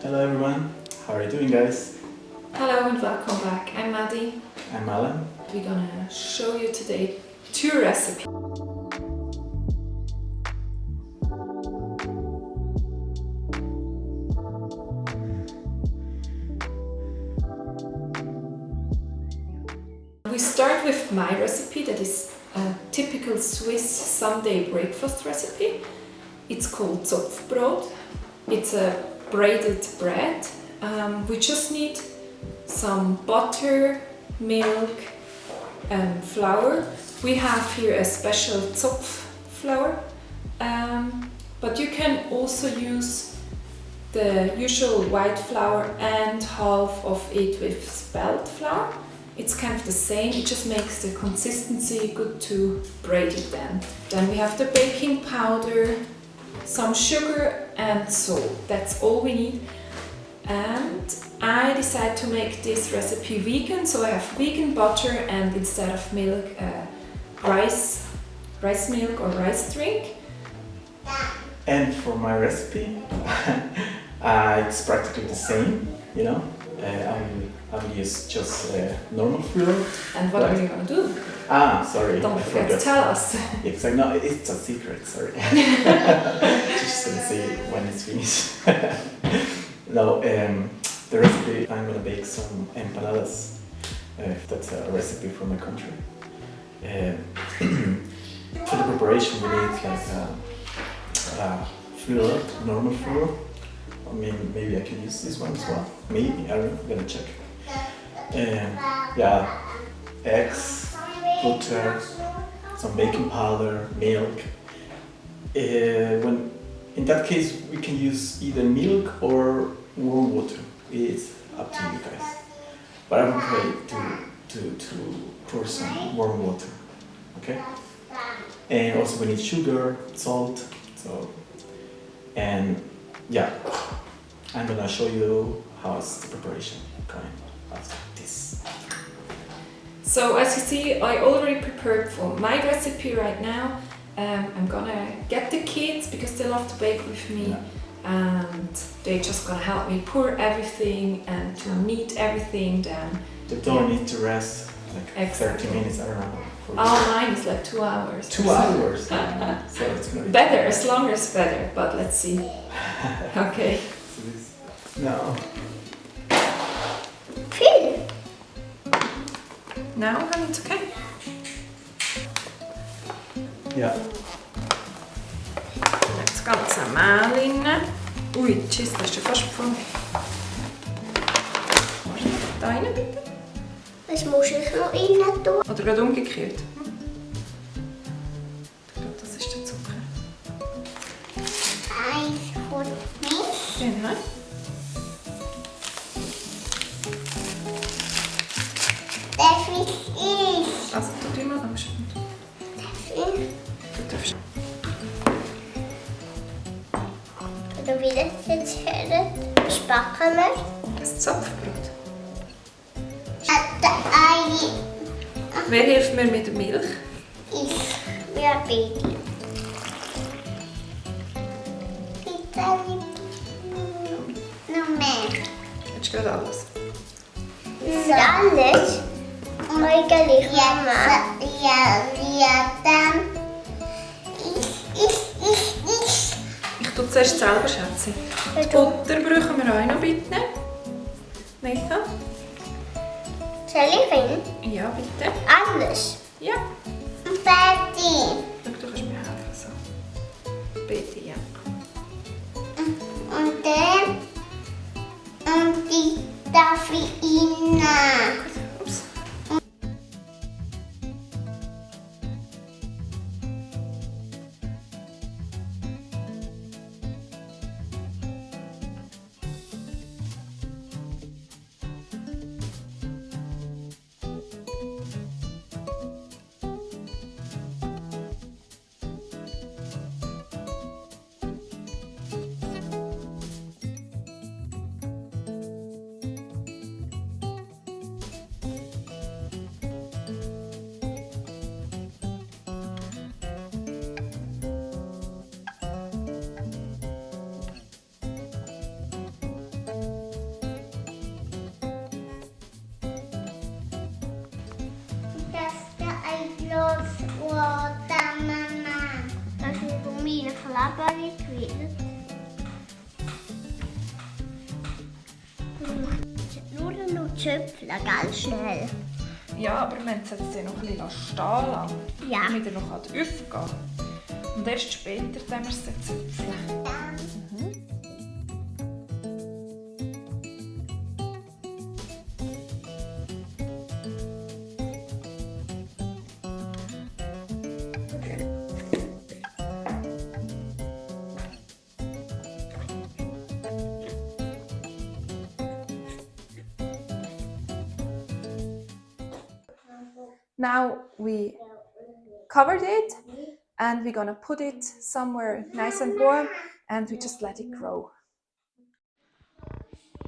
Hello everyone, how are you doing guys? Hello and welcome back. I'm Maddie. I'm Alan. We're gonna show you today 2 recipes. We start with my recipe that is a typical Swiss Sunday breakfast recipe. It's called Zopfbrot. It's a braided bread. We just need some butter, milk and flour. We have here a special Zopf flour, but you can also use the usual white flour and half of it with spelt flour. It's kind of the same, it just makes the consistency good to braid it then. Then we have the baking powder, some sugar and salt. That's all we need. And I decided to make this recipe vegan, so I have vegan butter and instead of milk, rice milk or rice drink. And for my recipe, it's practically the same, you know. I will use just normal flour. And what are you gonna do? Sorry. Don't forget to tell us. Exactly. No, it's a secret. Sorry. Just gonna say it when it's finished. No, the recipe. I'm gonna bake some empanadas. That's a recipe from my country. For the preparation, we need like flour, normal flour. I mean, maybe I can use this one as well. Maybe I'm gonna check. Yeah, eggs, butter, some baking powder, milk. In that case, we can use either milk or warm water. It's up to you guys. But I would try to pour some warm water. Okay. And also we need sugar, salt. And yeah, I'm gonna show you how's the preparation going after this. So as you see, I already prepared for my recipe right now. I'm gonna get the kids because they love to bake with me, and they're just gonna help me pour everything and to knead everything. Then they don't need to rest like exactly. 30 minutes, I don't know. Mine is like 2 hours. 2 hours? So it's gonna be better, as longer is better, but let's see. Okay. No. Now, honey, it's okay. Ja. Das ganze Mehl rein. Ui, tschüss, das ist ja fast voll. Da rein bitte. Was muss ich noch rein tun? Oder gerade umgekehrt. Ich glaube, das ist der Zucker. Eins von mich. Genau. Darf ich? Also, tu die mal anschauen. Darf ich? Du darfst. Oder wie das jetzt hören? Was backen wir? Das Zopfbrot. Ei. Wer hilft mir mit der Milch? Ich. Wir Baby. Bitte noch mehr. Jetzt gerade alles. Ist alles? Eigentlich, Mama. Ja, dann. Ich tue zuerst selber, Schätze. Die Butter brauchen wir auch noch, bitte. Nathan? Soll ich rein? Ja, bitte. Alles. Ja. Fertig. Schau, du kannst mir helfen. So. Bitte, ja. Und dann. Und die darf ich rein. Ups. Nur noch Zöpfeln, ganz schnell. Ja, aber wir müssen es ja noch ein bisschen stehen lassen, Ja. damit er noch aufgehen kann. Und erst später dann wir es dann zupfen. Now we covered it and we're gonna put it somewhere nice and warm and we just let it grow.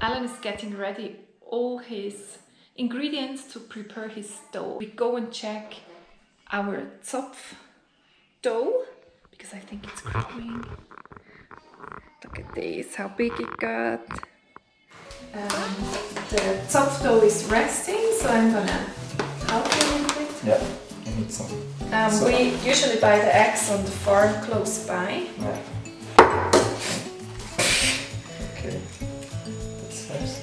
Alan is getting ready all his ingredients to prepare his dough. We go and check our Zopf dough because I think it's growing. Look at this, how big it got. The Zopf dough is resting, so I'm gonna help you a little bit. Yeah, I need some. We usually buy the eggs on the farm close by. Yeah. Okay. That's first.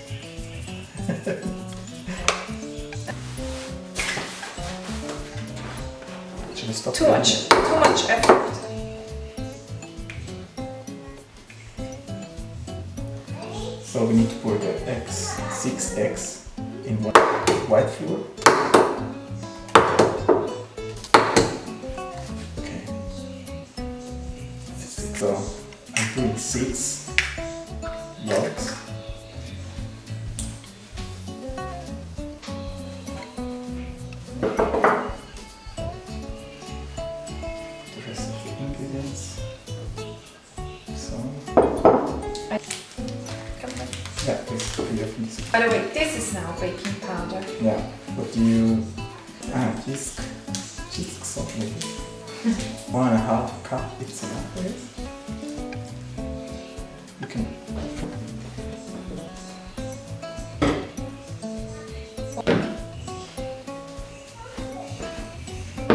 Should we stop? Too much effort. So we need to pour the eggs, 6 eggs in one white flour. Okay. So I'm putting 6 yolks. The rest of the ingredients. So. Yeah, please. By the way, this is now baking powder. Yeah, but do you... Whisk salt maybe. 1.5 cup, it's enough for it. You can... A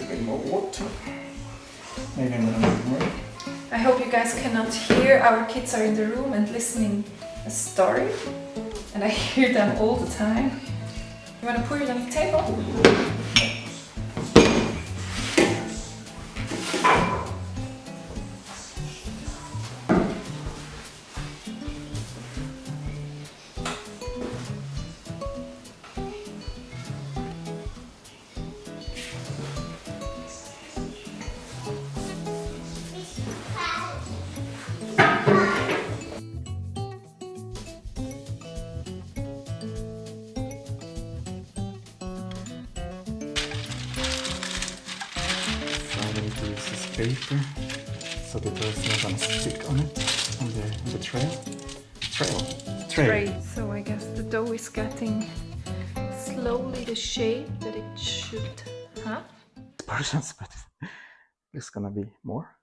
bit more water. Maybe I'm gonna make more. I hope you guys cannot hear. Our kids are in the room and listening a story. And I hear them all the time. You want to put it on the table? Paper, so the dough is not gonna stick on it, on the tray. So I guess the dough is getting slowly the shape that it should have. Portions, but it's gonna be more.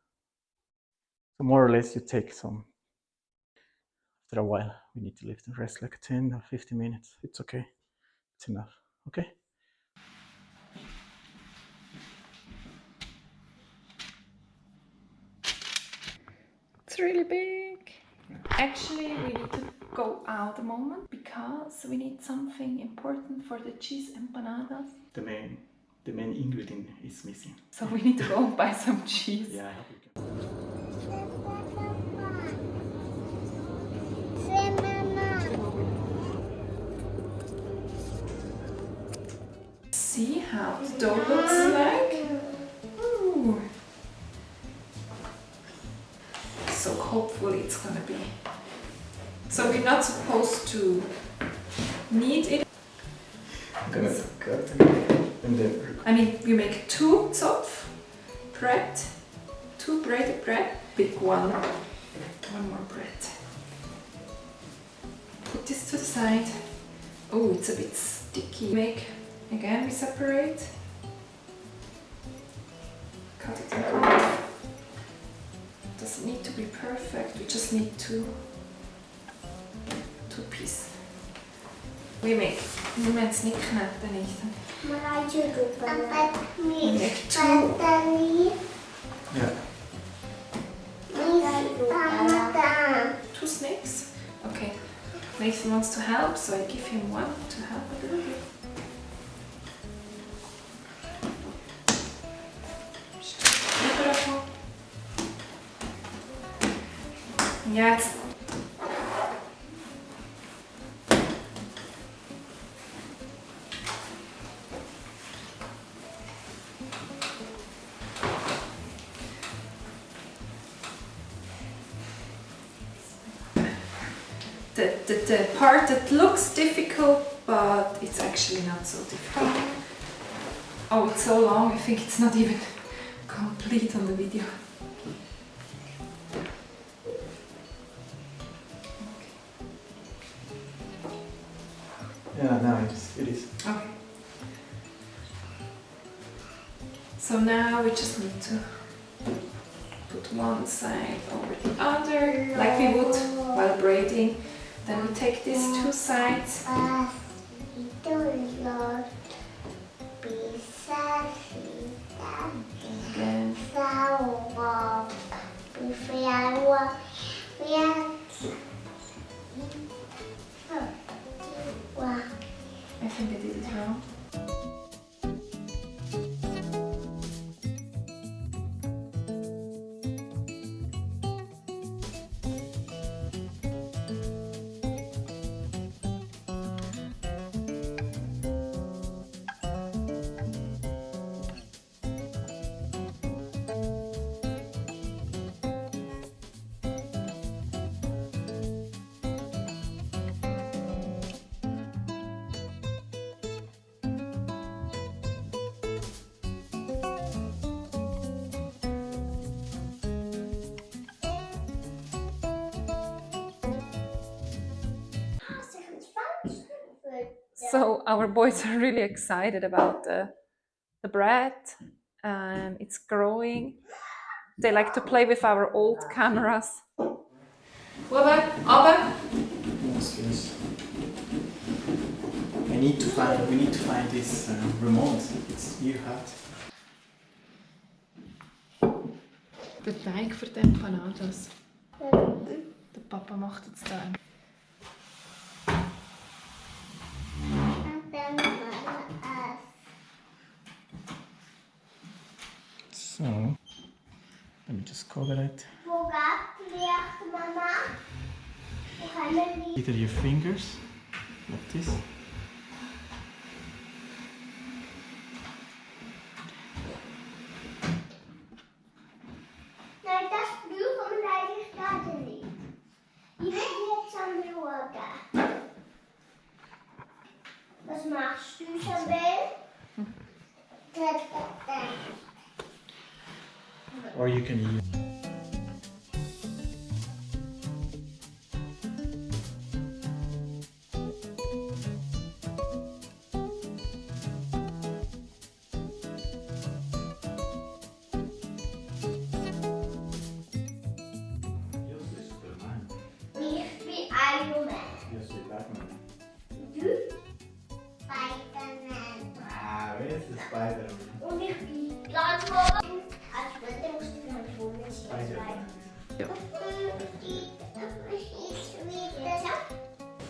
So more or less you take some. After a while, we need to leave the rest like 10 or 15 minutes. It's okay. It's enough. Okay. It's really big. Actually, we need to go out a moment because we need something important for the cheese empanadas. The main ingredient is missing. So we need to go buy some cheese. Yeah, I hope you can. See how the dough looks like. Ooh. So hopefully it's gonna be. So we're not supposed to knead it. I'm gonna cut and then. I mean, we make 2 Zopfbrot, 2 braided bread, big one more bread. Put this to the side. Oh, it's a bit sticky. Again, we separate. Cut it in half. Doesn't need to be perfect, we just need 2 pieces. We make it's nicht kneten nicht. We make 2. Yeah. 2 snakes. Okay. Nathan wants to help, so I give him one to help a little bit. Yeah, it's the part that looks difficult, but it's actually not so difficult. Oh, it's so long, I think it's not even complete on the video. Yeah, no, it is. Okay. So now we just need to put one side over the other, like we would while braiding. Then we take these two sides. Again. I think I did it wrong. So our boys are really excited about the bread. It's growing. They like to play with our old cameras. Yes, yes. We need to find this remote. It's your hat. Der Teig für die Empanadas. Der Papa macht jetzt da. So, let me just cover it. Either your fingers, like this. Nee, dat is puur van mijn eigen kaarten niet. Die wil je jetzt aan de yoga. Was machst du, Isabel? Or you can use. Ich bin Iron Man. Yes, you're Batman. Du? Spider-Man. Ah, where is the Spider-Man? Und ich bin Plattform. Als Sprinter musst du ganz vorne Spider-Man. Ja.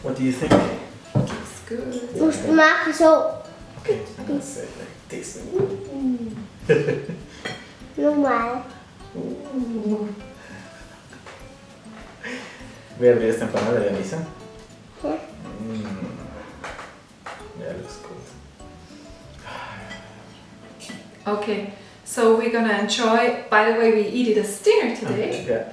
What do you think? It's good. Musst du machen so. Okay, I'm gonna say it like this. Normal. Voy a abrir esta empanada de Lisa. Yeah. Yeah, it looks good. Okay, so we're gonna enjoy. By the way, we eat it as dinner today. Yeah.